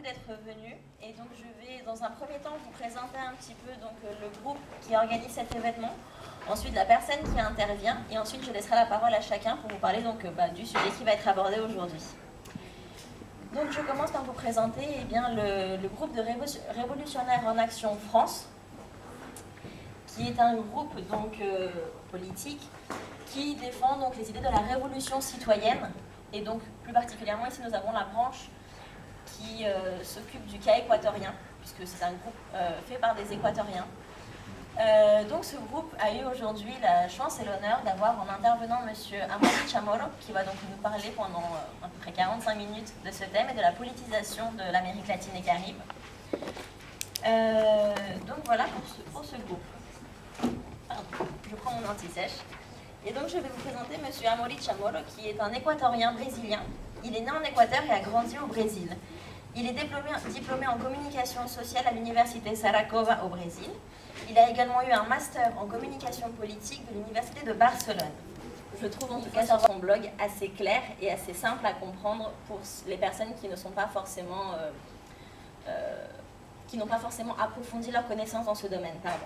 beaucoup d'être venus. Et donc je vais dans un premier temps vous présenter un petit peu donc, le groupe qui organise cet événement, ensuite la personne qui intervient, et ensuite je laisserai la parole à chacun pour vous parler donc, du sujet qui va être abordé aujourd'hui. Donc je commence par vous présenter le groupe de Révolutionnaires en Action France, qui est un groupe politique qui défend donc, les idées de la révolution citoyenne. Et donc, plus particulièrement, ici, nous avons la branche qui s'occupe du cas équatorien, puisque c'est un groupe fait par des Équatoriens. Donc, ce groupe a eu aujourd'hui la chance et l'honneur d'avoir en intervenant M. Amaury Chamorro, qui va donc nous parler pendant à peu près 45 minutes de ce thème et de la politisation de l'Amérique latine et Caraïbe. Donc, voilà pour ce groupe. Pardon, je prends mon anti-sèche. Et donc je vais vous présenter M. Amaury Chamorro, qui est un Équatorien brésilien. Il est né en Équateur et a grandi au Brésil. Il est diplômé en communication sociale à l'université Saracova au Brésil. Il a également eu un master en communication politique de l'université de Barcelone. Je trouve en tout cas sur son blog assez clair et assez simple à comprendre pour les personnes qui ne sont pas forcément, qui n'ont pas forcément approfondi leurs connaissances dans ce domaine. Pardon.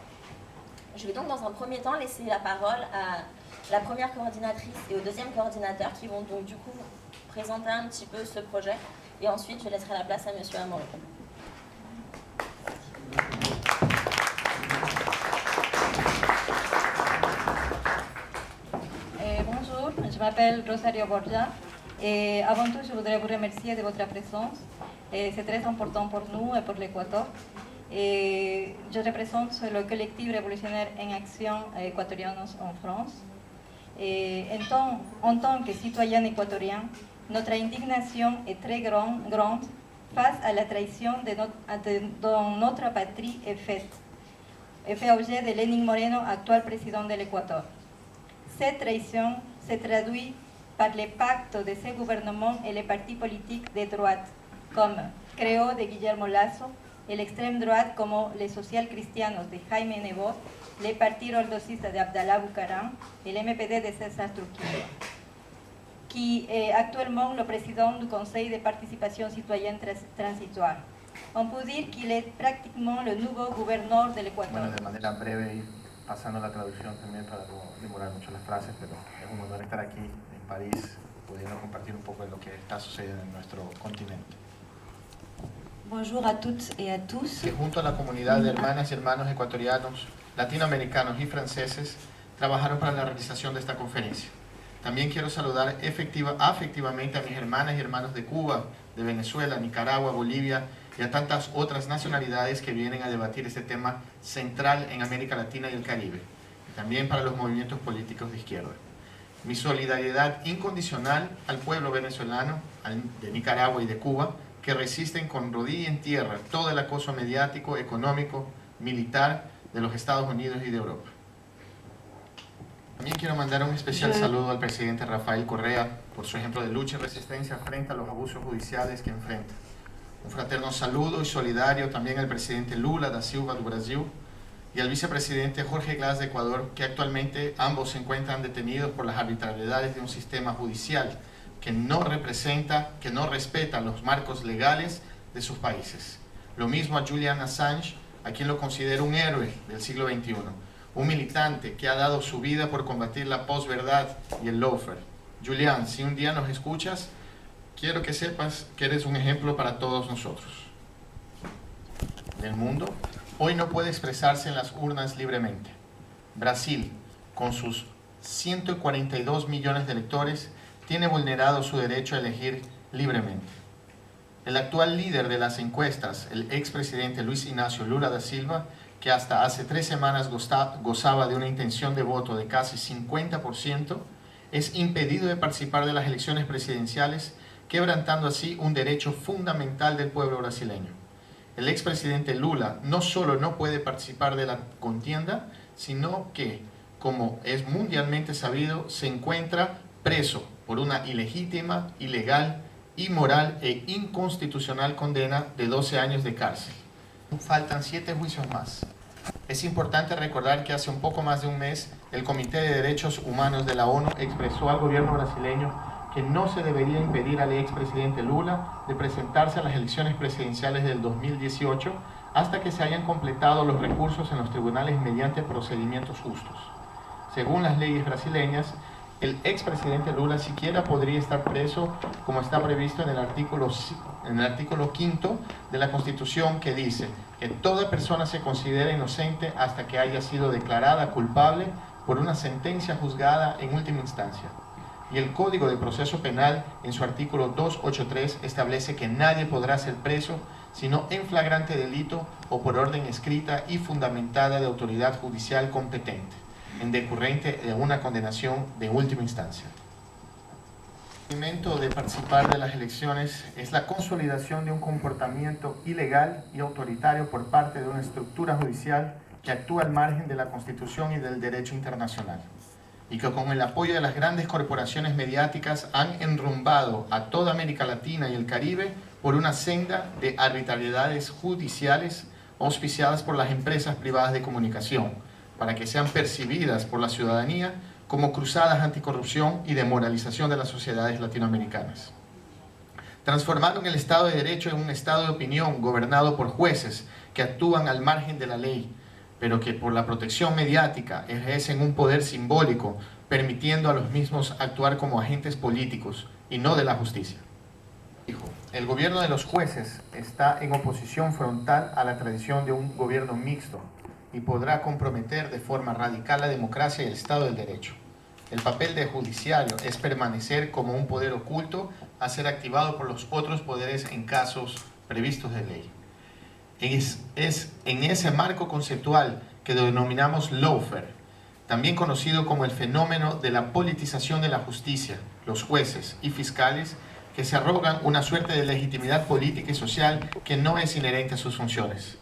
Je vais donc dans un premier temps laisser la parole à la première coordinatrice et au deuxième coordinateur qui vont donc du coup présenter un petit peu ce projet et ensuite je laisserai la place à M. Amaury. Bonjour, je m'appelle Rosario Borja et avant tout je voudrais vous remercier de votre présence. C'est très important pour nous et pour l'Équateur. Je représente le collectif révolutionnaire en action équatorianos en France. En tant que citoyen équatorien, notre indignation est très grande face à la trahison dont notre patrie est fait objet de Lenín Moreno, actuel président de l'Équateur. Cette trahison se traduit par les pactes de ce gouvernement et les partis politiques de droite, comme Creo de Guillermo Lasso, et l'extrême droite como les social-cristianos de Jaime Nebot, les partis roldosistas de Abdallah Bucaram et l'MPD de César Trujillo, qui est actuellement le président du Conseil de participation citoyenne transitoire. On peut dire qu'il est pratiquement le nouveau gouverneur de l'Équateur. Bueno, de manera breve y pasando la traducción también para no demorar mucho las frases, pero es un honor estar aquí en París, pudiendo compartir un poco de lo que está sucediendo en nuestro continente. Bonjour à toutes et à tous. Que junto a la comunidad de hermanas y hermanos ecuatorianos, latinoamericanos y franceses trabajaron para la realización de esta conferencia. También quiero saludar afectivamente a mis hermanas y hermanos de Cuba, de Venezuela, Nicaragua, Bolivia y a tantas otras nacionalidades que vienen a debatir este tema central en América Latina y el Caribe, y también para los movimientos políticos de izquierda. Mi solidaridad incondicional al pueblo venezolano, de Nicaragua y de Cuba, que resisten con rodilla en tierra todo el acoso mediático, económico, militar de los Estados Unidos y de Europa. También quiero mandar un especial saludo al presidente Rafael Correa por su ejemplo de lucha y resistencia frente a los abusos judiciales que enfrenta. Un fraterno saludo y solidario también al presidente Lula da Silva do Brasil y al vicepresidente Jorge Glass de Ecuador, que actualmente ambos se encuentran detenidos por las arbitrariedades de un sistema judicial que no respeta los marcos legales de sus países. Lo mismo a Julian Assange, a quien lo considero un héroe del siglo XXI, un militante que ha dado su vida por combatir la posverdad y el lawfare. Julian, si un día nos escuchas, quiero que sepas que eres un ejemplo para todos nosotros. El mundo hoy no puede expresarse en las urnas libremente. Brasil, con sus 142 millones de electores, tiene vulnerado su derecho a elegir libremente. El actual líder de las encuestas, el expresidente Luis Ignacio Lula da Silva, que hasta hace 3 semanas gozaba de una intención de voto de casi 50%, es impedido de participar de las elecciones presidenciales, quebrantando así un derecho fundamental del pueblo brasileño. El expresidente Lula no solo no puede participar de la contienda, sino que, como es mundialmente sabido, se encuentra preso por una ilegítima, ilegal, inmoral e inconstitucional condena de 12 años de cárcel. Faltan 7 juicios más. Es importante recordar que hace un poco más de un mes el Comité de Derechos Humanos de la ONU expresó al gobierno brasileño que no se debería impedir al expresidente Lula de presentarse a las elecciones presidenciales del 2018 hasta que se hayan completado los recursos en los tribunales mediante procedimientos justos. Según las leyes brasileñas, el expresidente Lula siquiera podría estar preso como está previsto en el artículo 5 de la Constitución, que dice que toda persona se considera inocente hasta que haya sido declarada culpable por una sentencia juzgada en última instancia. Y el Código de Proceso Penal, en su artículo 283, establece que nadie podrá ser preso sino en flagrante delito o por orden escrita y fundamentada de autoridad judicial competente, en decurrente de una condenación de última instancia. El elemento de participar de las elecciones es la consolidación de un comportamiento ilegal y autoritario por parte de una estructura judicial que actúa al margen de la Constitución y del derecho internacional, y que con el apoyo de las grandes corporaciones mediáticas han enrumbado a toda América Latina y el Caribe por una senda de arbitrariedades judiciales auspiciadas por las empresas privadas de comunicación, para que sean percibidas por la ciudadanía como cruzadas anticorrupción y de moralización de las sociedades latinoamericanas. Transformaron el Estado de Derecho en un Estado de opinión gobernado por jueces que actúan al margen de la ley, pero que por la protección mediática ejercen un poder simbólico, permitiendo a los mismos actuar como agentes políticos y no de la justicia. El gobierno de los jueces está en oposición frontal a la tradición de un gobierno mixto y podrá comprometer de forma radical la democracia y el Estado del Derecho. El papel del judiciario es permanecer como un poder oculto a ser activado por los otros poderes en casos previstos de ley. Es en ese marco conceptual que denominamos lawfare, también conocido como el fenómeno de la politización de la justicia, los jueces y fiscales que se arrogan una suerte de legitimidad política y social que no es inherente a sus funciones.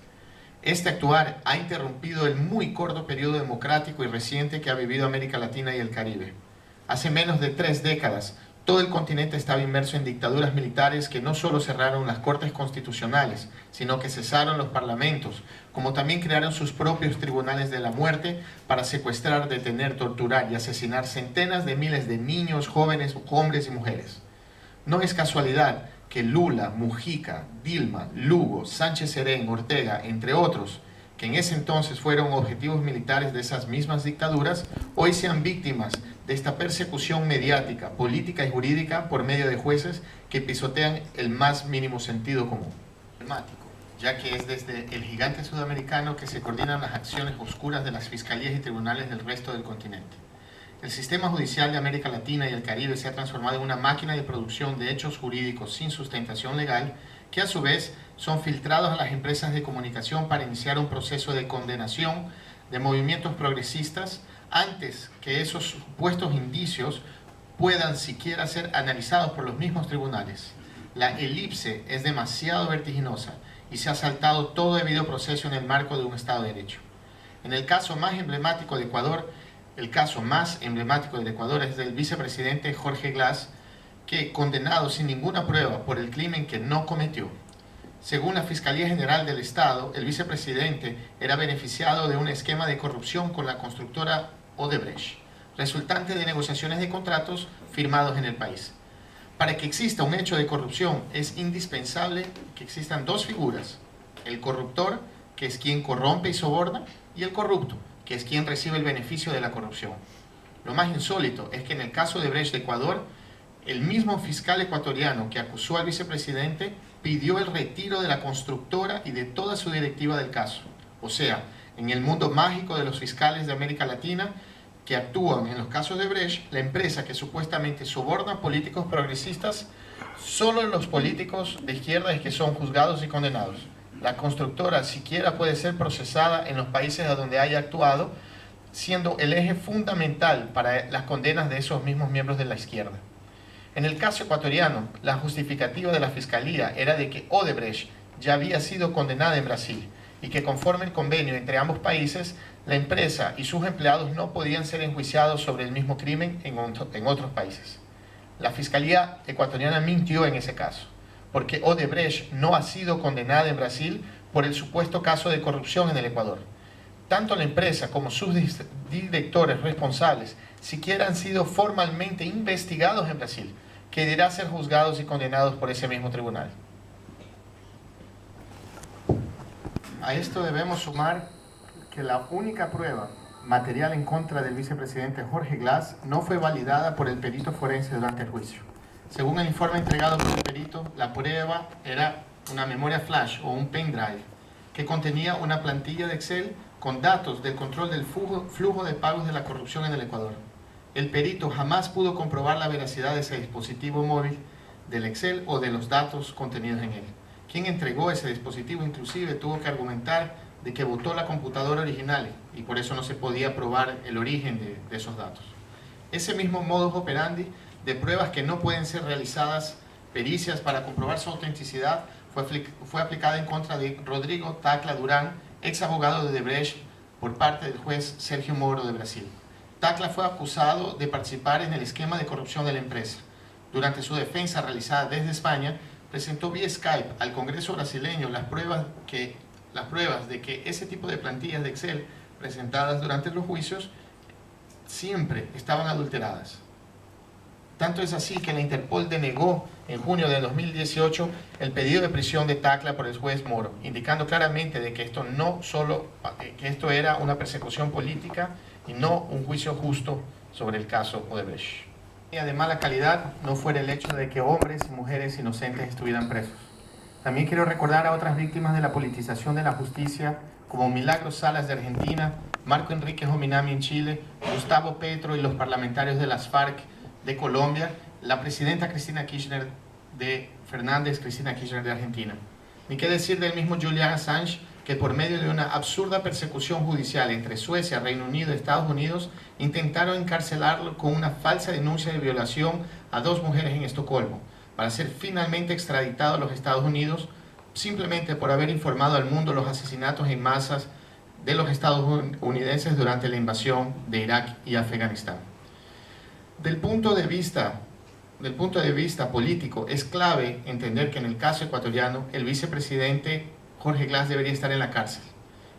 Este actuar ha interrumpido el muy corto periodo democrático y reciente que ha vivido América Latina y el Caribe. Hace menos de 3 décadas, todo el continente estaba inmerso en dictaduras militares que no solo cerraron las cortes constitucionales, sino que cesaron los parlamentos, como también crearon sus propios tribunales de la muerte para secuestrar, detener, torturar y asesinar centenas de miles de niños, jóvenes, hombres y mujeres. No es casualidad que Lula, Mujica, Dilma, Lugo, Sánchez Serén, Ortega, entre otros, que en ese entonces fueron objetivos militares de esas mismas dictaduras, hoy sean víctimas de esta persecución mediática, política y jurídica por medio de jueces que pisotean el más mínimo sentido común. Ya que es desde el gigante sudamericano que se coordinan las acciones oscuras de las fiscalías y tribunales del resto del continente. El sistema judicial de América Latina y el Caribe se ha transformado en una máquina de producción de hechos jurídicos sin sustentación legal que a su vez son filtrados a las empresas de comunicación para iniciar un proceso de condenación de movimientos progresistas antes que esos supuestos indicios puedan siquiera ser analizados por los mismos tribunales. La elipse es demasiado vertiginosa y se ha saltado todo debido proceso en el marco de un Estado de Derecho. En el caso más emblemático de Ecuador, es del vicepresidente Jorge Glass, que condenado sin ninguna prueba por el crimen que no cometió. Según la Fiscalía General del Estado, el vicepresidente era beneficiado de un esquema de corrupción con la constructora Odebrecht, resultante de negociaciones de contratos firmados en el país. Para que exista un hecho de corrupción es indispensable que existan 2 figuras: el corruptor, que es quien corrompe y soborna, y el corrupto, que es quien recibe el beneficio de la corrupción. Lo más insólito es que en el caso de Odebrecht de Ecuador, el mismo fiscal ecuatoriano que acusó al vicepresidente pidió el retiro de la constructora y de toda su directiva del caso. O sea, en el mundo mágico de los fiscales de América Latina que actúan en los casos de Odebrecht, la empresa que supuestamente soborna políticos progresistas, solo los políticos de izquierda es que son juzgados y condenados. La constructora siquiera puede ser procesada en los países a donde haya actuado, siendo el eje fundamental para las condenas de esos mismos miembros de la izquierda. En el caso ecuatoriano, la justificativa de la Fiscalía era de que Odebrecht ya había sido condenada en Brasil y que conforme el convenio entre ambos países, la empresa y sus empleados no podían ser enjuiciados sobre el mismo crimen en otros países. La Fiscalía ecuatoriana mintió en ese caso, porque Odebrecht no ha sido condenada en Brasil por el supuesto caso de corrupción en el Ecuador. Tanto la empresa como sus directores responsables siquiera han sido formalmente investigados en Brasil, que deberán ser juzgados y condenados por ese mismo tribunal. A esto debemos sumar que la única prueba material en contra del vicepresidente Jorge Glass no fue validada por el perito forense durante el juicio. Según el informe entregado por el perito, la prueba era una memoria flash o un pendrive que contenía una plantilla de Excel con datos del control del flujo de pagos de la corrupción en el Ecuador. El perito jamás pudo comprobar la veracidad de ese dispositivo móvil del Excel o de los datos contenidos en él. Quien entregó ese dispositivo inclusive tuvo que argumentar de que botó la computadora original y por eso no se podía probar el origen de esos datos. Ese mismo modus operandi de pruebas que no pueden ser realizadas pericias para comprobar su autenticidad fue aplicada en contra de Rodrigo Tacla Durán, ex abogado de Odebrecht, por parte del juez Sergio Moro de Brasil. Tacla fue acusado de participar en el esquema de corrupción de la empresa. Durante su defensa realizada desde España, presentó vía Skype al Congreso brasileño las pruebas de que ese tipo de plantillas de Excel presentadas durante los juicios siempre estaban adulteradas. Tanto es así que la Interpol denegó en junio de 2018 el pedido de prisión de Tacla por el juez Moro, indicando claramente de que esto era una persecución política y no un juicio justo sobre el caso Odebrecht. Y de mala calidad no fuera el hecho de que hombres y mujeres inocentes estuvieran presos. También quiero recordar a otras víctimas de la politización de la justicia, como Milagros Salas de Argentina, Marco Enrique Jominami en Chile, Gustavo Petro y los parlamentarios de las FARC de Colombia, la presidenta Cristina Kirchner de Cristina Kirchner de Argentina. Ni qué decir del mismo Julian Assange, que por medio de una absurda persecución judicial entre Suecia, Reino Unido y Estados Unidos, intentaron encarcelarlo con una falsa denuncia de violación a 2 mujeres en Estocolmo, para ser finalmente extraditado a los Estados Unidos, simplemente por haber informado al mundo los asesinatos en masas de los estadounidenses durante la invasión de Irak y Afganistán. Del punto de vista político, es clave entender que en el caso ecuatoriano, el vicepresidente Jorge Glass debería estar en la cárcel.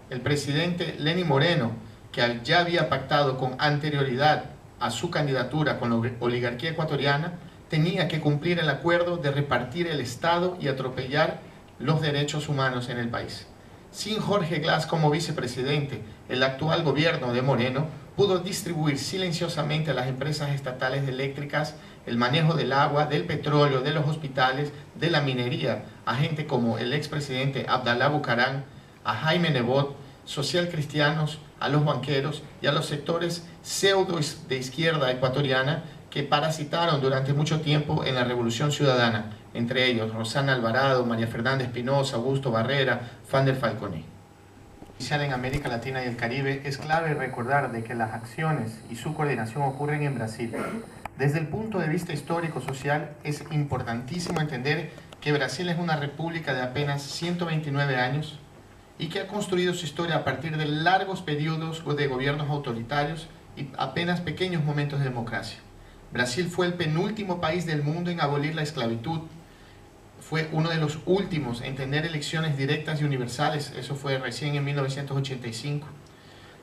El presidente Lenín Moreno, que ya había pactado con anterioridad a su candidatura con la oligarquía ecuatoriana, tenía que cumplir el acuerdo de repartir el Estado y atropellar los derechos humanos en el país. Sin Jorge Glass como vicepresidente, el actual gobierno de Moreno pudo distribuir silenciosamente a las empresas estatales eléctricas el manejo del agua, del petróleo, de los hospitales, de la minería, a gente como el expresidente Abdalá Bucaram, a Jaime Nebot, socialcristianos, a los banqueros y a los sectores pseudo de izquierda ecuatoriana que parasitaron durante mucho tiempo en la Revolución Ciudadana, entre ellos Rosana Alvarado, María Fernanda Espinosa, Augusto Barrera, Fander Falcone. En América Latina y el Caribe, es clave recordar de que las acciones y su coordinación ocurren en Brasil. Desde el punto de vista histórico-social, es importantísimo entender que Brasil es una república de apenas 129 años y que ha construido su historia a partir de largos periodos de gobiernos autoritarios y apenas pequeños momentos de democracia. Brasil fue el penúltimo país del mundo en abolir la esclavitud. Fue uno de los últimos en tener elecciones directas y universales, eso fue recién en 1985.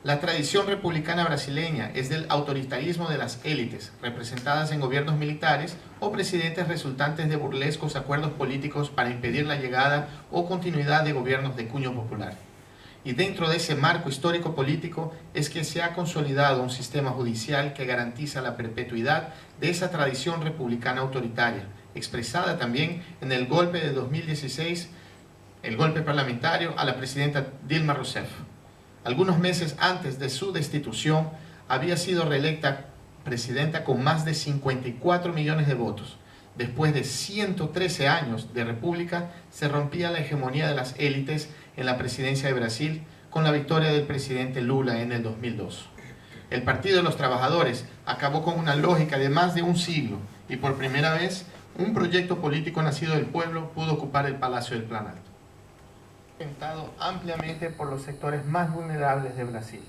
La tradición republicana brasileña es del autoritarismo de las élites, representadas en gobiernos militares o presidentes resultantes de burlescos acuerdos políticos para impedir la llegada o continuidad de gobiernos de cuño popular. Y dentro de ese marco histórico-político es que se ha consolidado un sistema judicial que garantiza la perpetuidad de esa tradición republicana autoritaria, expresada también en el golpe de 2016, el golpe parlamentario a la presidenta Dilma Rousseff. Algunos meses antes de su destitución, había sido reelecta presidenta con más de 54 millones de votos. Después de 113 años de república, se rompía la hegemonía de las élites en la presidencia de Brasil con la victoria del presidente Lula en el 2002. El Partido de los Trabajadores acabó con una lógica de más de un siglo y por primera vez un proyecto político nacido del pueblo pudo ocupar el Palacio del Planalto. Intentado ampliamente por los sectores más vulnerables de Brasil.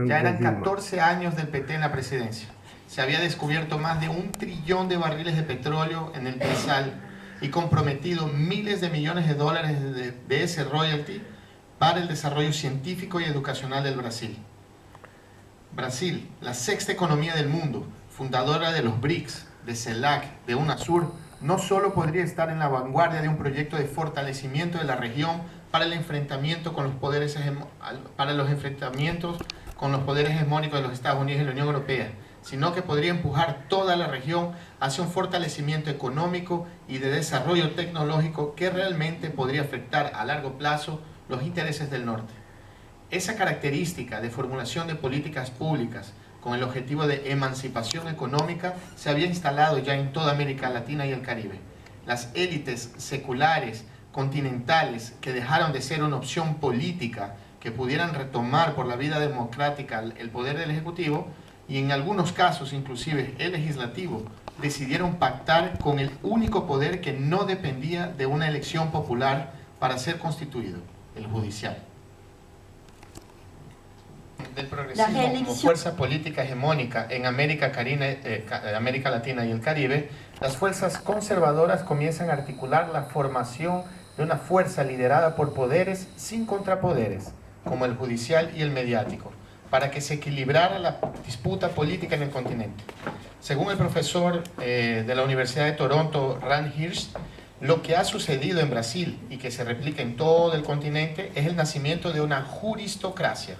Ya eran 14 años del PT en la presidencia. Se había descubierto más de 1 trillón de barriles de petróleo en el Prensal y comprometido miles de millones de dólares de ese royalty para el desarrollo científico y educacional del Brasil. Brasil, la 6ª economía del mundo, fundadora de los BRICS, de CELAC, de UNASUR, no solo podría estar en la vanguardia de un proyecto de fortalecimiento de la región para el enfrentamiento con los poderes hegemónicos de los Estados Unidos y la Unión Europea, sino que podría empujar toda la región hacia un fortalecimiento económico y de desarrollo tecnológico que realmente podría afectar a largo plazo los intereses del norte. Esa característica de formulación de políticas públicas con el objetivo de emancipación económica se había instalado ya en toda América Latina y el Caribe. Las élites seculares, continentales, que dejaron de ser una opción política, que pudieran retomar por la vía democrática el poder del Ejecutivo, y en algunos casos inclusive el Legislativo, decidieron pactar con el único poder que no dependía de una elección popular para ser constituido, el judicial. Del progresismo como fuerza política hegemónica en América Latina y el Caribe, las fuerzas conservadoras comienzan a articular la formación de una fuerza liderada por poderes sin contrapoderes, como el judicial y el mediático, para que se equilibrara la disputa política en el continente. Según el profesor de la Universidad de Toronto, Rand Hirsch, lo que ha sucedido en Brasil y que se replica en todo el continente es el nacimiento de una juristocracia,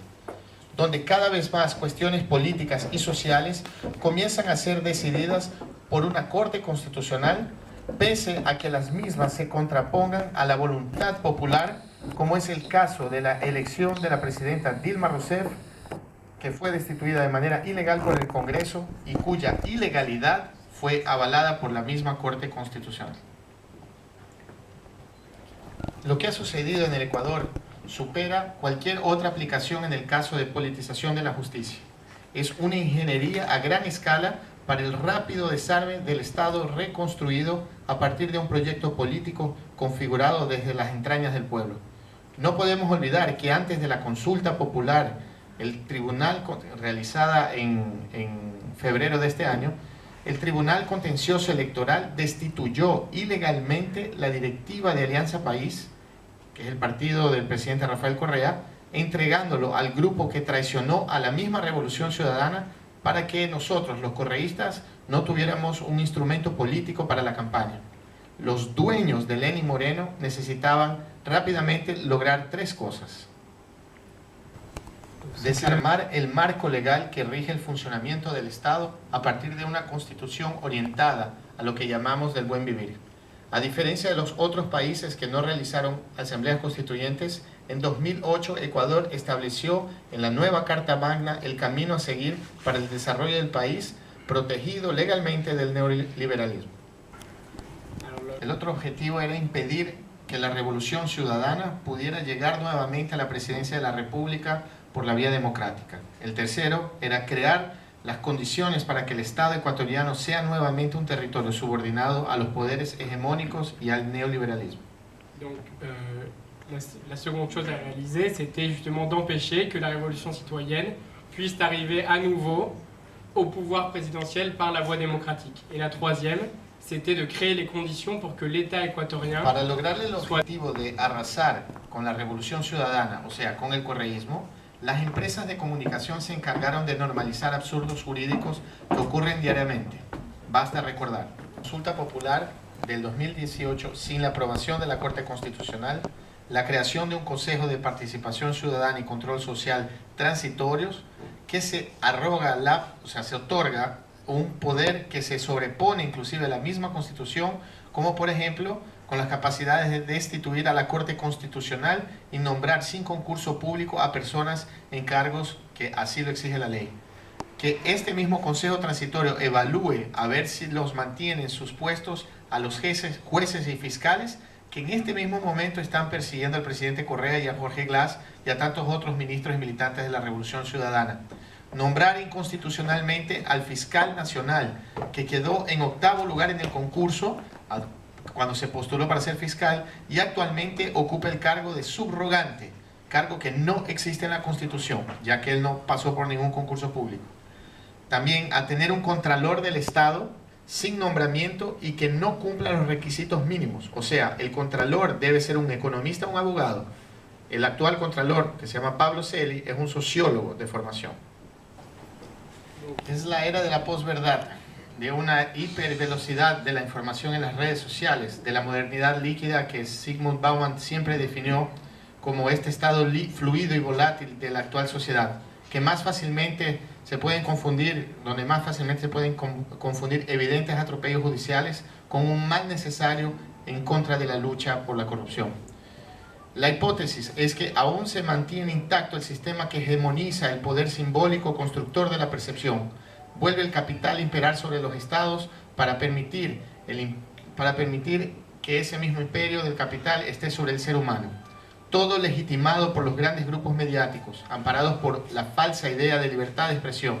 donde cada vez más cuestiones políticas y sociales comienzan a ser decididas por una Corte Constitucional, pese a que las mismas se contrapongan a la voluntad popular, como es el caso de la elección de la presidenta Dilma Rousseff, que fue destituida de manera ilegal por el Congreso y cuya ilegalidad fue avalada por la misma Corte Constitucional. Lo que ha sucedido en el Ecuador supera cualquier otra aplicación en el caso de politización de la justicia. Es una ingeniería a gran escala para el rápido desarme del Estado reconstruido a partir de un proyecto político configurado desde las entrañas del pueblo. No podemos olvidar que antes de la consulta popular, el tribunal realizada en febrero de este año, el Tribunal Contencioso Electoral destituyó ilegalmente la directiva de Alianza País, que es el partido del presidente Rafael Correa, entregándolo al grupo que traicionó a la misma Revolución Ciudadana para que nosotros, los correístas, no tuviéramos un instrumento político para la campaña. Los dueños de Lenín Moreno necesitaban rápidamente lograr tres cosas: desarmar el marco legal que rige el funcionamiento del Estado a partir de una constitución orientada a lo que llamamos del buen vivir. A diferencia de los otros países que no realizaron asambleas constituyentes, en 2008 Ecuador estableció en la nueva Carta Magna el camino a seguir para el desarrollo del país, protegido legalmente del neoliberalismo. El otro objetivo era impedir que la Revolución Ciudadana pudiera llegar nuevamente a la presidencia de la República por la vía democrática. El tercero era crear las condiciones para que el Estado ecuatoriano sea nuevamente un territorio subordinado a los poderes hegemónicos y al neoliberalismo. Donc, la seconde chose à réaliser, c'était justement d'empêcher que la révolution citoyenne puisse arriver à nouveau au pouvoir présidentiel par la voie démocratique. Et la troisième, c'était de créer les conditions pour que l'État équatorien... Para lograr el objetivo de arrasar con la revolución ciudadana, o sea, con el correísmo, las empresas de comunicación se encargaron de normalizar absurdos jurídicos que ocurren diariamente. Basta recordar, consulta popular del 2018 sin la aprobación de la Corte Constitucional, la creación de un Consejo de Participación Ciudadana y Control Social transitorios que se se otorga un poder que se sobrepone inclusive a la misma Constitución, como por ejemplo con las capacidades de destituir a la Corte Constitucional y nombrar sin concurso público a personas en cargos que así lo exige la ley. Que este mismo Consejo Transitorio evalúe a ver si los mantiene en sus puestos a los jueces y fiscales que en este mismo momento están persiguiendo al presidente Correa y a Jorge Glass y a tantos otros ministros y militantes de la Revolución Ciudadana. Nombrar inconstitucionalmente al fiscal nacional, que quedó en 8º lugar en el concurso cuando se postuló para ser fiscal y actualmente ocupa el cargo de subrogante, cargo que no existe en la Constitución, ya que él no pasó por ningún concurso público. También a tener un contralor del Estado sin nombramiento y que no cumpla los requisitos mínimos. O sea, el contralor debe ser un economista o un abogado. El actual contralor, que se llama Pablo Celi, es un sociólogo de formación. Es la era de la posverdad, de una hipervelocidad de la información en las redes sociales, de la modernidad líquida que Zygmunt Bauman siempre definió como este estado fluido y volátil de la actual sociedad, que más fácilmente se pueden confundir, donde más fácilmente se pueden confundir evidentes atropellos judiciales con un mal necesario en contra de la lucha por la corrupción. La hipótesis es que aún se mantiene intacto el sistema que hegemoniza el poder simbólico constructor de la percepción, vuelve el capital a imperar sobre los estados para permitir que ese mismo imperio del capital esté sobre el ser humano. Todo legitimado por los grandes grupos mediáticos, amparados por la falsa idea de libertad de expresión,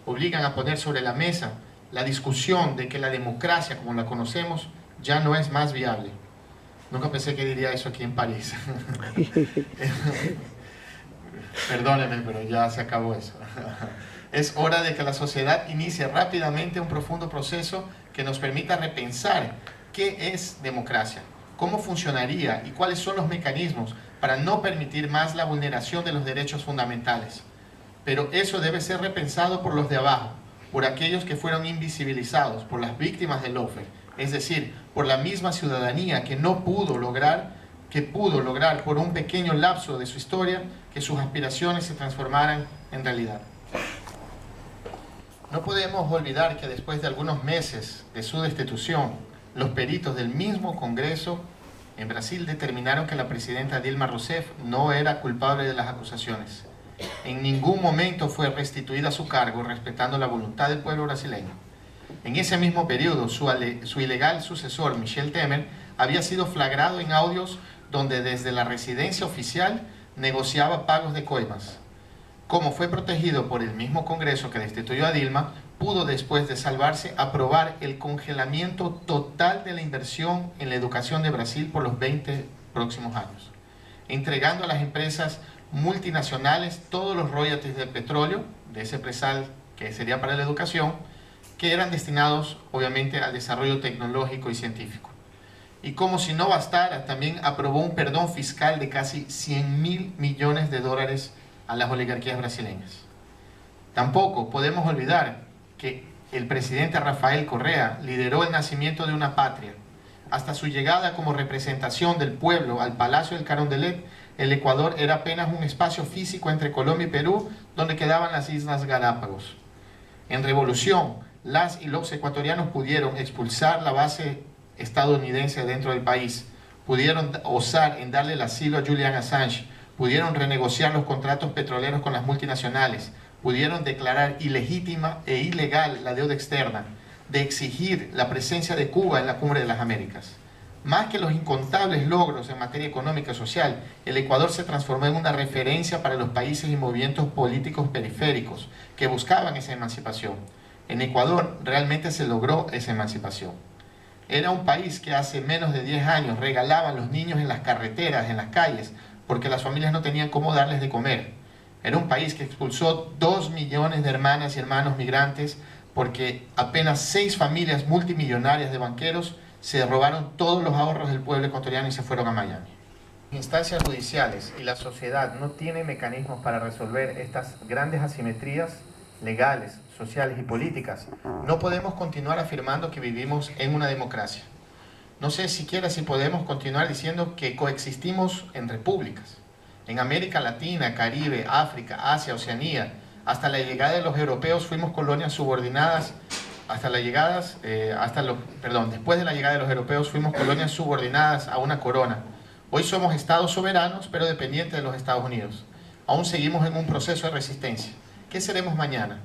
obligan a poner sobre la mesa la discusión de que la democracia, como la conocemos, ya no es más viable. Nunca pensé que diría eso aquí en París. Perdónenme, pero ya se acabó eso. Es hora de que la sociedad inicie rápidamente un profundo proceso que nos permita repensar qué es democracia, cómo funcionaría y cuáles son los mecanismos para no permitir más la vulneración de los derechos fundamentales. Pero eso debe ser repensado por los de abajo, por aquellos que fueron invisibilizados, por las víctimas del lawfare, es decir, por la misma ciudadanía que pudo lograr por un pequeño lapso de su historia que sus aspiraciones se transformaran en realidad. No podemos olvidar que después de algunos meses de su destitución, los peritos del mismo Congreso en Brasil determinaron que la presidenta Dilma Rousseff no era culpable de las acusaciones. En ningún momento fue restituida a su cargo respetando la voluntad del pueblo brasileño. En ese mismo periodo, su ilegal sucesor, Michel Temer, había sido flagrado en audios donde desde la residencia oficial negociaba pagos de coimas. Como fue protegido por el mismo Congreso que destituyó a Dilma, pudo después de salvarse aprobar el congelamiento total de la inversión en la educación de Brasil por los 20 próximos años, entregando a las empresas multinacionales todos los royalties del petróleo, de ese presal que sería para la educación, que eran destinados obviamente al desarrollo tecnológico y científico. Y como si no bastara, también aprobó un perdón fiscal de casi 100.000 millones de dólares a las oligarquías brasileñas. Tampoco podemos olvidar que el presidente Rafael Correa lideró el nacimiento de una patria. Hasta su llegada como representación del pueblo al Palacio del Carondelet, el Ecuador era apenas un espacio físico entre Colombia y Perú, donde quedaban las Islas Galápagos. En revolución, las y los ecuatorianos pudieron expulsar la base estadounidense dentro del país, pudieron osar en darle el asilo a Julian Assange, pudieron renegociar los contratos petroleros con las multinacionales, pudieron declarar ilegítima e ilegal la deuda externa, de exigir la presencia de Cuba en la Cumbre de las Américas. Más que los incontables logros en materia económica y social, el Ecuador se transformó en una referencia para los países y movimientos políticos periféricos que buscaban esa emancipación. En Ecuador realmente se logró esa emancipación. Era un país que hace menos de 10 años regalaban los niños en las carreteras, en las calles, porque las familias no tenían cómo darles de comer. Era un país que expulsó 2 millones de hermanas y hermanos migrantes porque apenas 6 familias multimillonarias de banqueros se robaron todos los ahorros del pueblo ecuatoriano y se fueron a Miami. Instancias judiciales y la sociedad no tienen mecanismos para resolver estas grandes asimetrías legales, sociales y políticas. No podemos continuar afirmando que vivimos en una democracia. No sé siquiera si podemos continuar diciendo que coexistimos en repúblicas. En América Latina, Caribe, África, Asia, Oceanía, hasta la llegada de los europeos fuimos colonias subordinadas, después de la llegada de los europeos fuimos colonias subordinadas a una corona. Hoy somos estados soberanos, pero dependientes de los Estados Unidos. Aún seguimos en un proceso de resistencia. ¿Qué seremos mañana?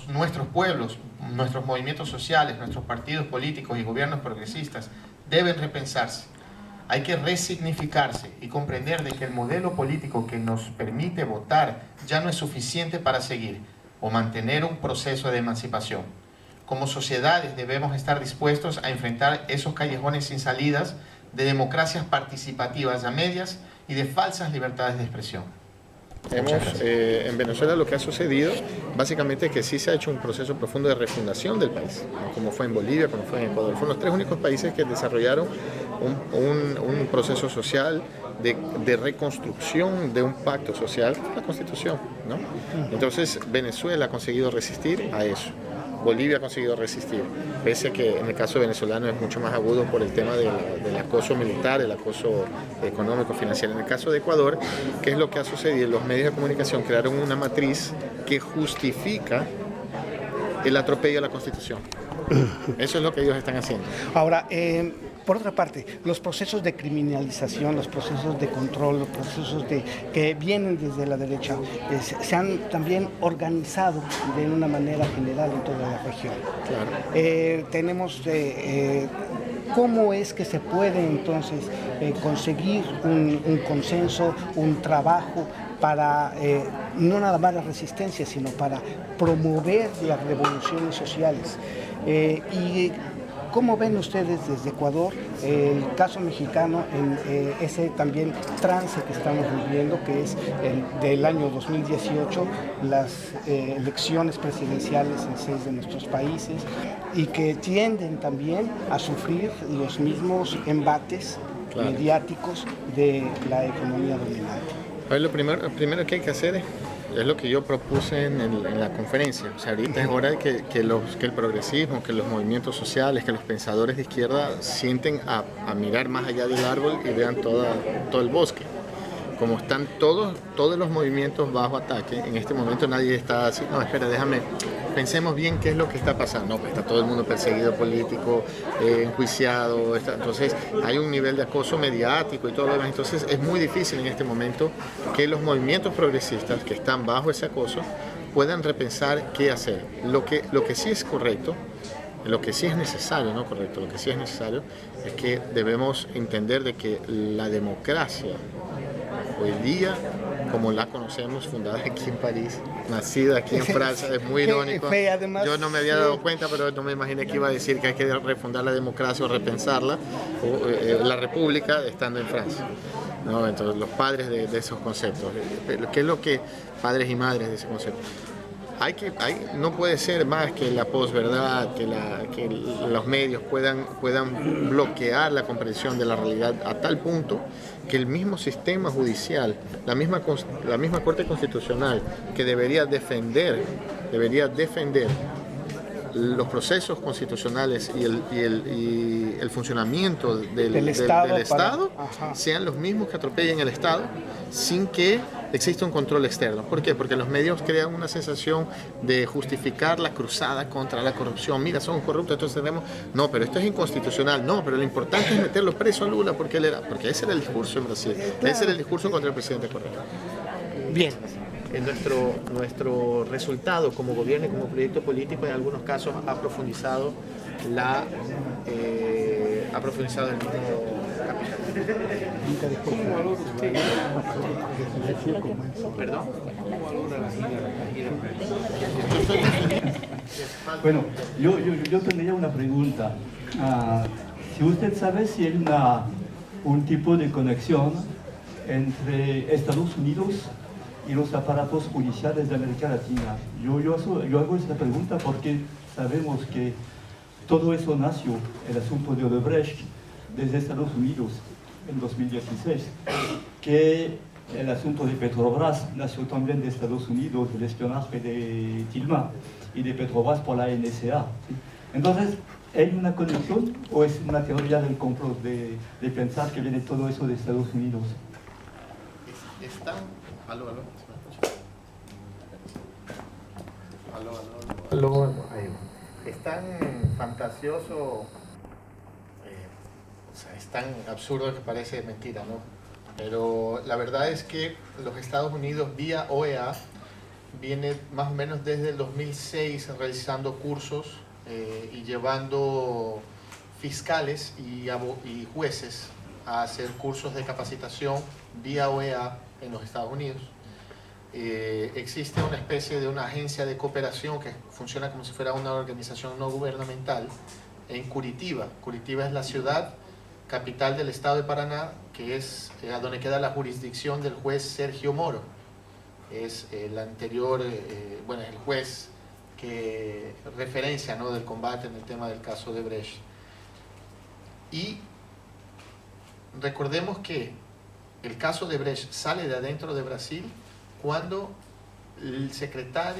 Nuestros pueblos, nuestros movimientos sociales, nuestros partidos políticos y gobiernos progresistas deben repensarse. Hay que resignificarse y comprender de que el modelo político que nos permite votar ya no es suficiente para seguir o mantener un proceso de emancipación. Como sociedades debemos estar dispuestos a enfrentar esos callejones sin salidas de democracias participativas a medias y de falsas libertades de expresión. En Venezuela lo que ha sucedido básicamente es que sí se ha hecho un proceso profundo de refundación del país, ¿no? Como fue en Bolivia, como fue en Ecuador. Fueron los 3 únicos países que desarrollaron un proceso social de reconstrucción de un pacto social, la Constitución, ¿no? Entonces Venezuela ha conseguido resistir a eso. Bolivia ha conseguido resistir, pese a que en el caso venezolano es mucho más agudo por el tema del acoso militar, el acoso económico, financiero. En el caso de Ecuador, ¿qué es lo que ha sucedido? Los medios de comunicación crearon una matriz que justifica el atropello a la Constitución. Eso es lo que ellos están haciendo. Ahora, por otra parte, los procesos de criminalización, los procesos de control, los procesos que vienen desde la derecha, se han también organizado de una manera general en toda la región. Claro. Tenemos cómo es que se puede entonces conseguir un consenso, un trabajo para no nada más la resistencia, sino para promover las revoluciones sociales. Y ¿cómo ven ustedes desde Ecuador el caso mexicano en ese también trance que estamos viviendo, que es del año 2018, las elecciones presidenciales en 6 de nuestros países, y que tienden también a sufrir los mismos embates mediáticos de la economía dominante? Lo primero que hay que hacer es lo que yo propuse en la conferencia. O sea, ahorita es hora de que el progresismo, que los movimientos sociales, que los pensadores de izquierda sienten a mirar más allá del árbol y vean todo el bosque. Como están todos los movimientos bajo ataque, en este momento nadie está así, no, espera, pensemos bien qué es lo que está pasando. No, pues está todo el mundo perseguido político, enjuiciado, entonces hay un nivel de acoso mediático y todo lo demás. Entonces es muy difícil en este momento que los movimientos progresistas que están bajo ese acoso puedan repensar qué hacer. Lo que sí es correcto, lo que sí es necesario, no correcto, lo que sí es necesario es que debemos entender de que la democracia hoy día, como la conocemos, fundada aquí en París, nacida aquí en Francia, es muy irónico. Yo no me había dado cuenta, pero no me imaginé que iba a decir que hay que refundar la democracia o repensarla, o la república estando en Francia. ¿No? Entonces, los padres de esos conceptos. ¿Qué es lo que padres y madres de ese concepto? No puede ser más que la posverdad, que los medios puedan bloquear la comprensión de la realidad a tal punto que el mismo sistema judicial, la misma Corte Constitucional, que debería defender los procesos constitucionales y el funcionamiento del Estado sean los mismos que atropellen el Estado sin que exista un control externo. ¿Por qué? Porque los medios crean una sensación de justificar la cruzada contra la corrupción. Mira, son corruptos, entonces tenemos... No, pero esto es inconstitucional. No, pero lo importante es meterlo preso a Lula porque ese era el discurso en Brasil. Ese era el discurso contra el presidente Correa. Bien. Nuestro resultado como gobierno y como proyecto político en algunos casos ha profundizado el mismo capital. ¿Cómo valora usted? ¿Perdón? ¿Cómo valora la gira? Bueno, yo tendría una pregunta. Si usted sabe si hay un tipo de conexión entre Estados Unidos y los aparatos judiciales de América Latina. Yo hago esta pregunta porque sabemos que todo eso nació, el asunto de Odebrecht, desde Estados Unidos en 2016, que el asunto de Petrobras nació también de Estados Unidos, del espionaje de Tilma y de Petrobras por la NSA. Entonces, ¿hay una conexión o es una teoría del complot de pensar que viene todo eso de Estados Unidos? Aló. Es tan fantasioso, o sea, es tan absurdo que parece mentira, ¿no? Pero la verdad es que los Estados Unidos, vía OEA, viene más o menos desde el 2006 realizando cursos y llevando fiscales y jueces a hacer cursos de capacitación vía OEA en los Estados Unidos. Existe una especie de una agencia de cooperación que funciona como si fuera una organización no gubernamental en Curitiba. Curitiba es la ciudad capital del estado de Paraná, que es a donde queda la jurisdicción del juez Sergio Moro. Es el anterior, el juez que referencia, ¿no?, del combate en el tema del caso de Brecht. Y recordemos que el caso de Brecht sale de adentro de Brasil cuando el fiscal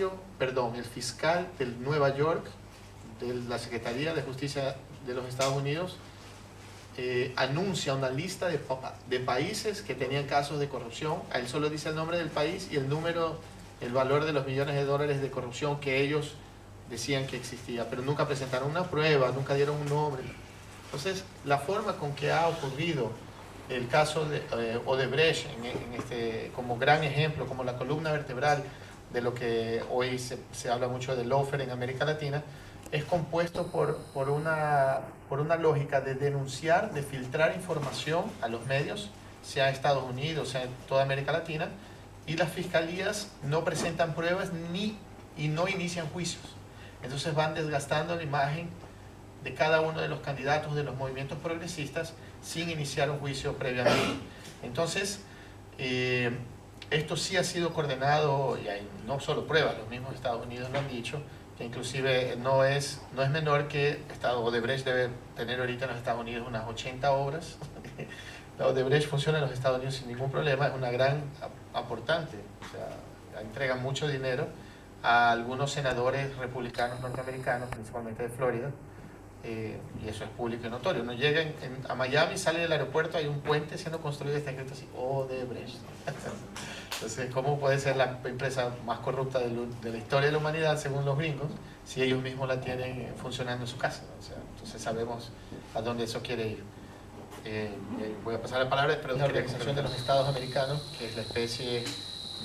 de Nueva York de la Secretaría de Justicia de los Estados Unidos anuncia una lista de países que tenían casos de corrupción. A él solo dice el nombre del país y el número, el valor de los millones de dólares de corrupción que ellos decían que existía, pero nunca presentaron una prueba, nunca dieron un nombre. Entonces, la forma con que ha ocurrido el caso de Odebrecht como gran ejemplo, como la columna vertebral de lo que hoy se habla mucho de lawfare en América Latina, es compuesto por una lógica de denunciar, de filtrar información a los medios, sea en Estados Unidos, sea en toda América Latina, y las fiscalías no presentan pruebas y no inician juicios. Entonces van desgastando la imagen de cada uno de los candidatos de los movimientos progresistas sin iniciar un juicio previamente. Entonces, esto sí ha sido coordinado, y hay no solo pruebas, los mismos Estados Unidos lo han dicho, que inclusive no es menor que Odebrecht debe tener ahorita en los Estados Unidos unas 80 obras. La Odebrecht funciona en los Estados Unidos sin ningún problema, es una gran aportante, o sea, entrega mucho dinero a algunos senadores republicanos norteamericanos, principalmente de Florida, y eso es público y notorio. Uno llega a Miami, sale del aeropuerto, hay un puente siendo construido y está escrito así, Odebrecht. Entonces, ¿cómo puede ser la empresa más corrupta de la historia de la humanidad, según los gringos, si ellos mismos la tienen funcionando en su casa? O sea, entonces sabemos a dónde eso quiere ir. Voy a pasar la palabra, pero la Organización de los Estados Americanos, que es la especie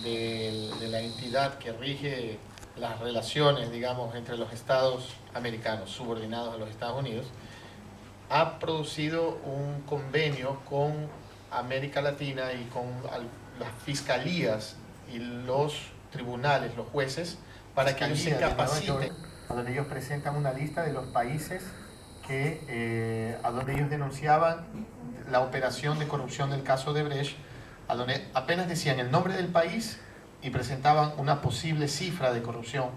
de la entidad que rige las relaciones, digamos, entre los estados americanos subordinados a los Estados Unidos, ha producido un convenio con América Latina y con las fiscalías y los tribunales, los jueces, para que ellos se capaciten. A donde ellos presentan una lista de los países a donde ellos denunciaban la operación de corrupción del caso de Odebrecht, a donde apenas decían el nombre del país y presentaban una posible cifra de corrupción.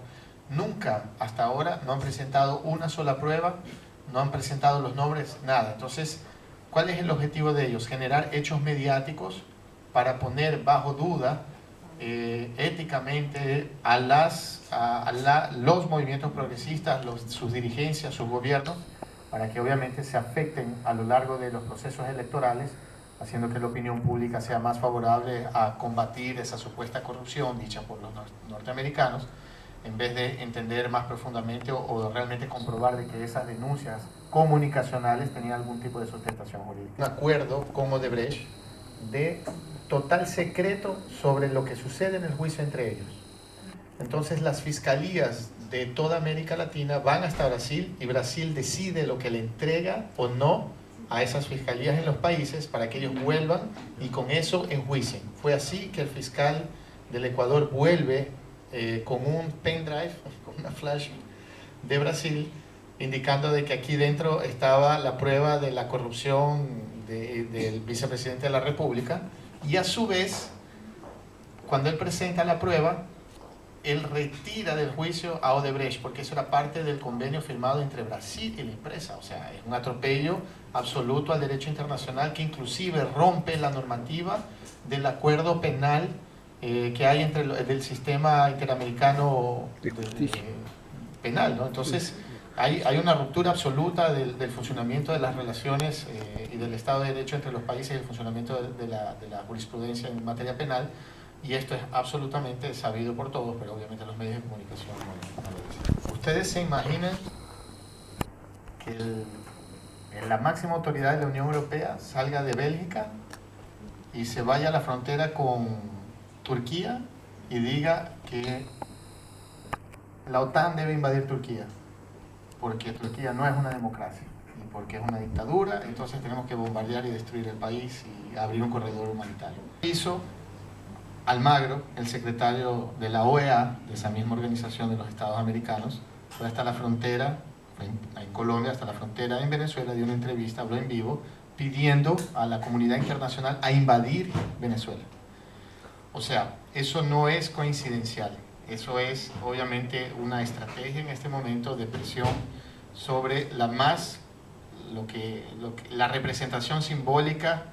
Nunca hasta ahora no han presentado una sola prueba, no han presentado los nombres, nada. Entonces, ¿cuál es el objetivo de ellos? Generar hechos mediáticos para poner bajo duda éticamente a los movimientos progresistas, sus dirigencias, sus gobiernos, para que obviamente se afecten a lo largo de los procesos electorales, haciendo que la opinión pública sea más favorable a combatir esa supuesta corrupción dicha por los norteamericanos, en vez de entender más profundamente o realmente comprobar de que esas denuncias comunicacionales tenían algún tipo de sustentación jurídica. Un acuerdo con Odebrecht de total secreto sobre lo que sucede en el juicio entre ellos. Entonces las fiscalías de toda América Latina van hasta Brasil y Brasil decide lo que le entrega o no a esas fiscalías en los países para que ellos vuelvan y con eso enjuicien. Fue así que el fiscal del Ecuador vuelve con un pendrive, con una flash de Brasil, indicando de que aquí dentro estaba la prueba de la corrupción del vicepresidente de la República, y a su vez, cuando él presenta la prueba, él retira del juicio a Odebrecht, porque eso era parte del convenio firmado entre Brasil y la empresa. O sea, es un atropello absoluto al derecho internacional que inclusive rompe la normativa del acuerdo penal que hay entre del sistema interamericano penal, ¿no? Entonces, hay una ruptura absoluta del funcionamiento de las relaciones y del Estado de Derecho entre los países y el funcionamiento de la jurisprudencia en materia penal. Y esto es absolutamente sabido por todos, pero obviamente los medios de comunicación no lo dicen. ¿Ustedes se imaginan que la máxima autoridad de la Unión Europea salga de Bélgica y se vaya a la frontera con Turquía y diga que la OTAN debe invadir Turquía, porque Turquía no es una democracia y porque es una dictadura, entonces tenemos que bombardear y destruir el país y abrir un corredor humanitario? Hizo Almagro, el secretario de la OEA, de esa misma organización de los Estados Americanos, fue hasta la frontera, en Colombia, hasta la frontera en Venezuela, dio una entrevista, habló en vivo, pidiendo a la comunidad internacional a invadir Venezuela. O sea, eso no es coincidencial, eso es obviamente una estrategia en este momento de presión sobre la representación simbólica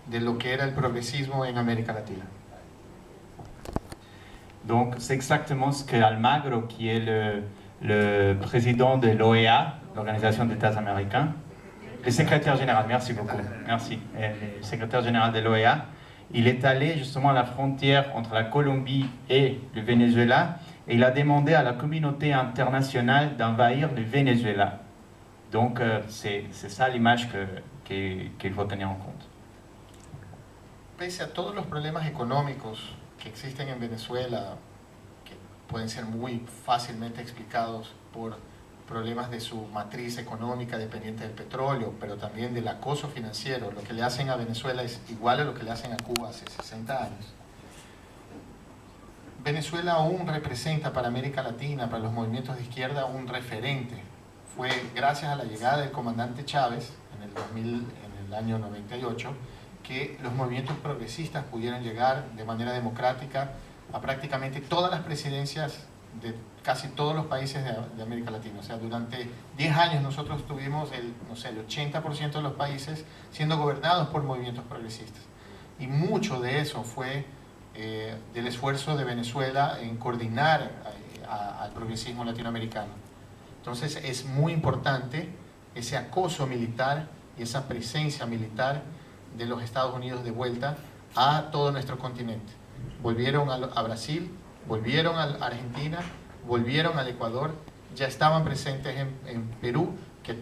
de lo que era el progresismo en América Latina. Donc c'est exactement ce que Almagro, qui est le président de l'OEA, l'Organisation des États américains, le secrétaire général, merci beaucoup, merci, le secrétaire général de l'OEA, il est allé justement à la frontière entre la Colombie et le Venezuela et il a demandé à la communauté internationale d'envahir le Venezuela. Donc c'est ça l'image qu'il faut tenir en compte. Pese a todos los problemas económicos que existen en Venezuela, que pueden ser muy fácilmente explicados por problemas de su matriz económica dependiente del petróleo, pero también del acoso financiero, lo que le hacen a Venezuela es igual a lo que le hacen a Cuba hace 60 años. Venezuela aún representa para América Latina, para los movimientos de izquierda, un referente. Fue gracias a la llegada del comandante Chávez en el año 98, que los movimientos progresistas pudieran llegar de manera democrática a prácticamente todas las presidencias de casi todos los países de América Latina. O sea, durante 10 años nosotros tuvimos el 80% de los países siendo gobernados por movimientos progresistas. Y mucho de eso fue del esfuerzo de Venezuela en coordinar al progresismo latinoamericano. Entonces es muy importante ese acoso militar y esa presencia militar de los Estados Unidos de vuelta a todo nuestro continente. Volvieron a Brasil, volvieron a Argentina, volvieron al Ecuador, ya estaban presentes en Perú, que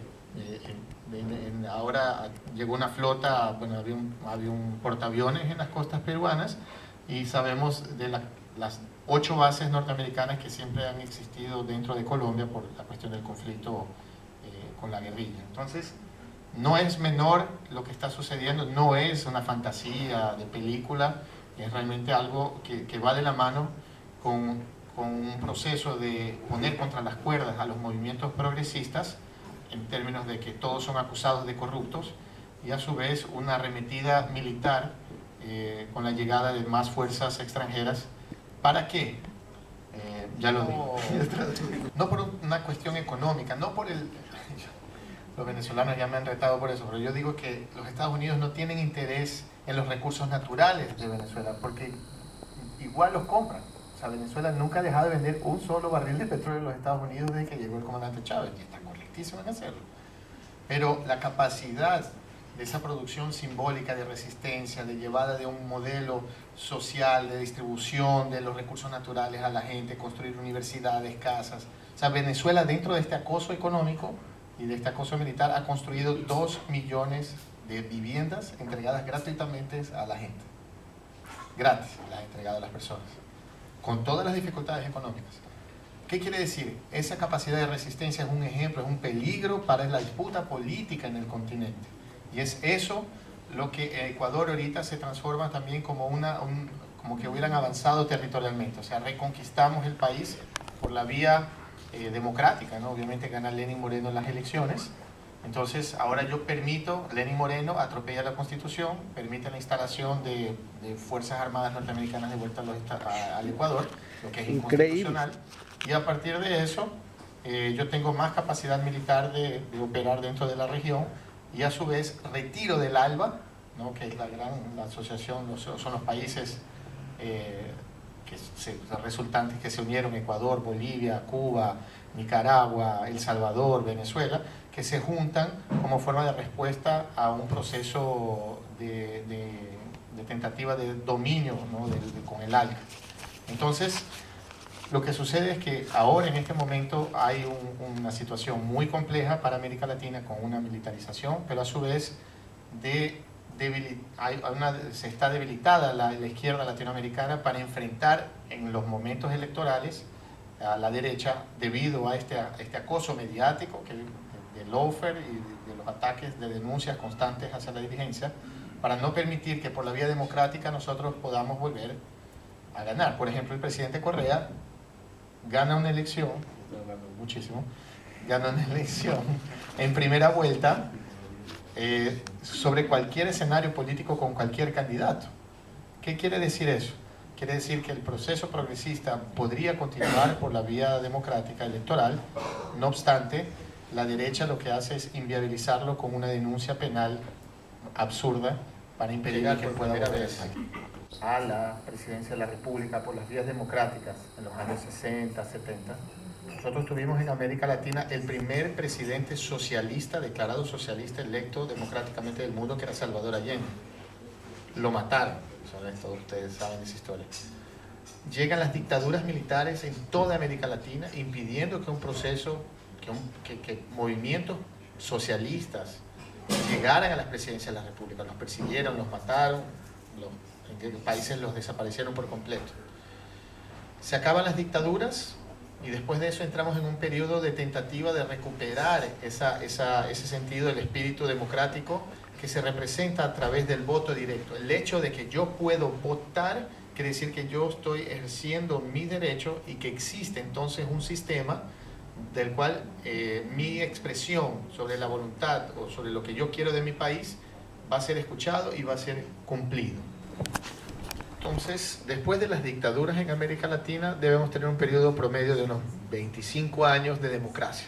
ahora llegó una flota, bueno, había un portaaviones en las costas peruanas y sabemos de las 8 bases norteamericanas que siempre han existido dentro de Colombia por la cuestión del conflicto con la guerrilla. Entonces, no es menor lo que está sucediendo, no es una fantasía de película, es realmente algo que va de la mano con un proceso de poner contra las cuerdas a los movimientos progresistas en términos de que todos son acusados de corruptos y a su vez una arremetida militar con la llegada de más fuerzas extranjeras. ¿Para qué? Ya lo digo. No por una cuestión económica, no por el... Los venezolanos ya me han retado por eso, pero yo digo que los Estados Unidos no tienen interés en los recursos naturales de Venezuela, porque igual los compran. O sea, Venezuela nunca ha dejado de vender un solo barril de petróleo en los Estados Unidos desde que llegó el comandante Chávez, y está correctísimo en hacerlo. Pero la capacidad de esa producción simbólica de resistencia, de llevada de un modelo social, de distribución de los recursos naturales a la gente, construir universidades, casas. O sea, Venezuela dentro de este acoso económico y de este acoso militar ha construido 2 millones de viviendas entregadas gratuitamente a la gente. Gratis, las ha entregado a las personas, con todas las dificultades económicas. ¿Qué quiere decir? Esa capacidad de resistencia es un ejemplo, es un peligro para la disputa política en el continente. Y es eso lo que en Ecuador ahorita se transforma también como, como que hubieran avanzado territorialmente. O sea, reconquistamos el país por la vía democrática, ¿no? Obviamente gana Lenín Moreno en las elecciones. Entonces ahora yo permito, Lenín Moreno atropella la Constitución, permite la instalación de Fuerzas Armadas norteamericanas de vuelta al Ecuador, lo que es inconstitucional. Y a partir de eso yo tengo más capacidad militar de operar dentro de la región y a su vez retiro del ALBA, ¿no? Que es la asociación, son los países resultantes que se unieron, Ecuador, Bolivia, Cuba, Nicaragua, El Salvador, Venezuela, que se juntan como forma de respuesta a un proceso de tentativa de dominio, ¿no? con el ALCA. Entonces, lo que sucede es que ahora en este momento hay una situación muy compleja para América Latina con una militarización, pero a su vez se está debilitada la izquierda latinoamericana para enfrentar en los momentos electorales a la derecha debido a este acoso mediático del lawfare y de los ataques de denuncias constantes hacia la dirigencia, para no permitir que por la vía democrática nosotros podamos volver a ganar. Por ejemplo, el presidente Correa gana una elección, gana una elección en primera vuelta sobre cualquier escenario político con cualquier candidato. ¿Qué quiere decir eso? Quiere decir que el proceso progresista podría continuar por la vía democrática electoral, no obstante, la derecha lo que hace es inviabilizarlo con una denuncia penal absurda para impedir que pueda volver a la presidencia de la República por las vías democráticas en los años 60, 70, Nosotros tuvimos en América Latina el primer presidente socialista, declarado socialista, electo democráticamente del mundo, que era Salvador Allende. Lo mataron, ustedes saben esa historia. Llegan las dictaduras militares en toda América Latina, impidiendo que un proceso, que movimientos socialistas llegaran a las presidencias de la República. Los persiguieron, los mataron, en países los desaparecieron por completo. Se acaban las dictaduras y después de eso entramos en un periodo de tentativa de recuperar ese sentido del espíritu democrático que se representa a través del voto directo. El hecho de que yo puedo votar quiere decir que yo estoy ejerciendo mi derecho y que existe entonces un sistema del cual mi expresión sobre la voluntad o sobre lo que yo quiero de mi país va a ser escuchado y va a ser cumplido. Entonces, después de las dictaduras en América Latina, debemos tener un periodo promedio de unos 25 años de democracia.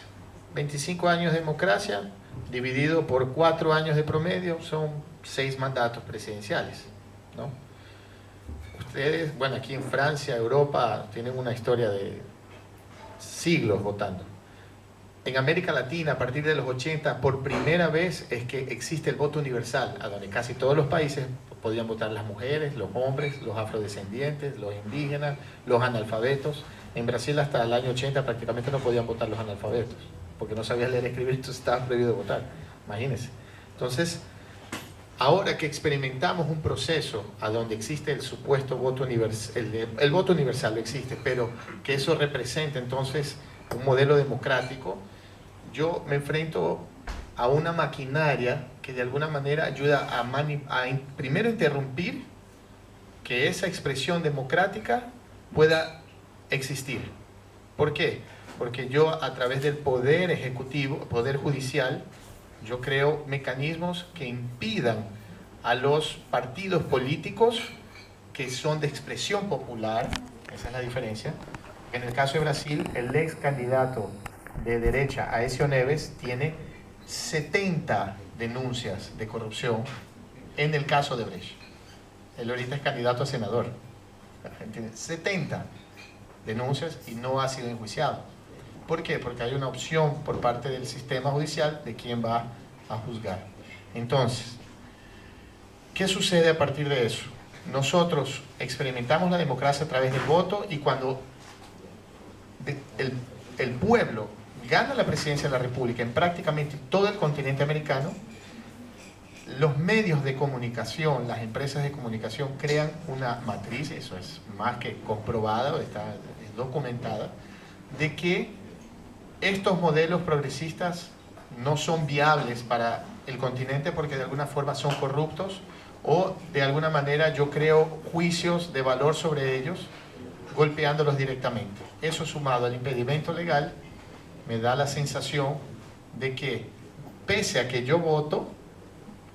25 años de democracia dividido por 4 años de promedio son 6 mandatos presidenciales, ¿no? Ustedes, bueno, aquí en Francia, Europa, tienen una historia de siglos votando. En América Latina, a partir de los 80, por primera vez es que existe el voto universal, a donde casi todos los países podían votar las mujeres, los hombres, los afrodescendientes, los indígenas, los analfabetos. En Brasil hasta el año 80 prácticamente no podían votar los analfabetos, porque no sabían leer y escribir, entonces estaba prohibido votar. Imagínense. Entonces, ahora que experimentamos un proceso a donde existe el supuesto voto universal, el voto universal existe, pero que eso representa entonces un modelo democrático, yo me enfrento a una maquinaria que de alguna manera ayuda a primero interrumpir que esa expresión democrática pueda existir. ¿Por qué? Porque yo a través del poder ejecutivo, poder judicial, yo creo mecanismos que impidan a los partidos políticos que son de expresión popular, esa es la diferencia. En el caso de Brasil, el ex candidato de derecha, Aécio Neves, tiene 70 denuncias de corrupción en el caso de Brecht. Él ahorita es candidato a senador. Tiene 70 denuncias y no ha sido enjuiciado. ¿Por qué? Porque hay una opción por parte del sistema judicial de quién va a juzgar. Entonces, ¿qué sucede a partir de eso? Nosotros experimentamos la democracia a través del voto y cuando el pueblo gana la presidencia de la República en prácticamente todo el continente americano, los medios de comunicación, las empresas de comunicación crean una matriz, eso es más que comprobada, está documentada, de que estos modelos progresistas no son viables para el continente porque de alguna forma son corruptos o de alguna manera yo creo juicios de valor sobre ellos golpeándolos directamente. Eso sumado al impedimento legal me da la sensación de que pese a que yo voto,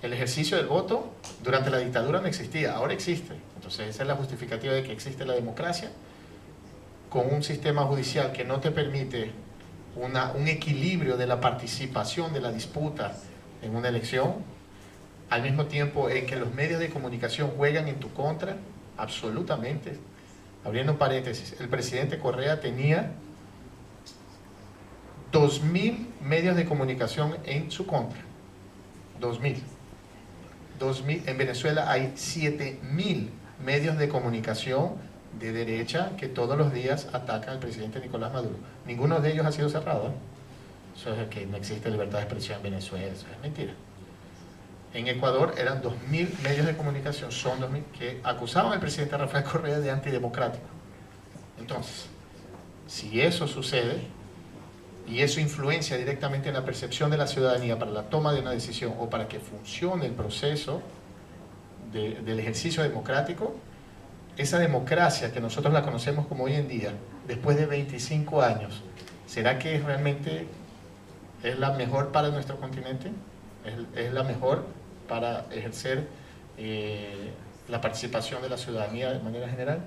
el ejercicio del voto durante la dictadura no existía, ahora existe. Entonces esa es la justificativa de que existe la democracia con un sistema judicial que no te permite un equilibrio de la participación de la disputa en una elección, al mismo tiempo en que los medios de comunicación juegan en tu contra, absolutamente. Abriendo un paréntesis, el presidente Correa tenía 2.000 medios de comunicación en su contra. 2.000. En Venezuela hay 7.000 medios de comunicación de derecha que todos los días atacan al presidente Nicolás Maduro. Ninguno de ellos ha sido cerrado. Eso es que no existe libertad de expresión en Venezuela, eso es mentira. En Ecuador eran 2.000 medios de comunicación, son 2.000, que acusaban al presidente Rafael Correa de antidemocrático. Entonces, si eso sucede, y eso influencia directamente en la percepción de la ciudadanía para la toma de una decisión o para que funcione el proceso del ejercicio democrático, esa democracia que nosotros la conocemos como hoy en día, después de 25 años, ¿será que realmente es la mejor para nuestro continente? ¿Es la mejor para ejercer la participación de la ciudadanía de manera general?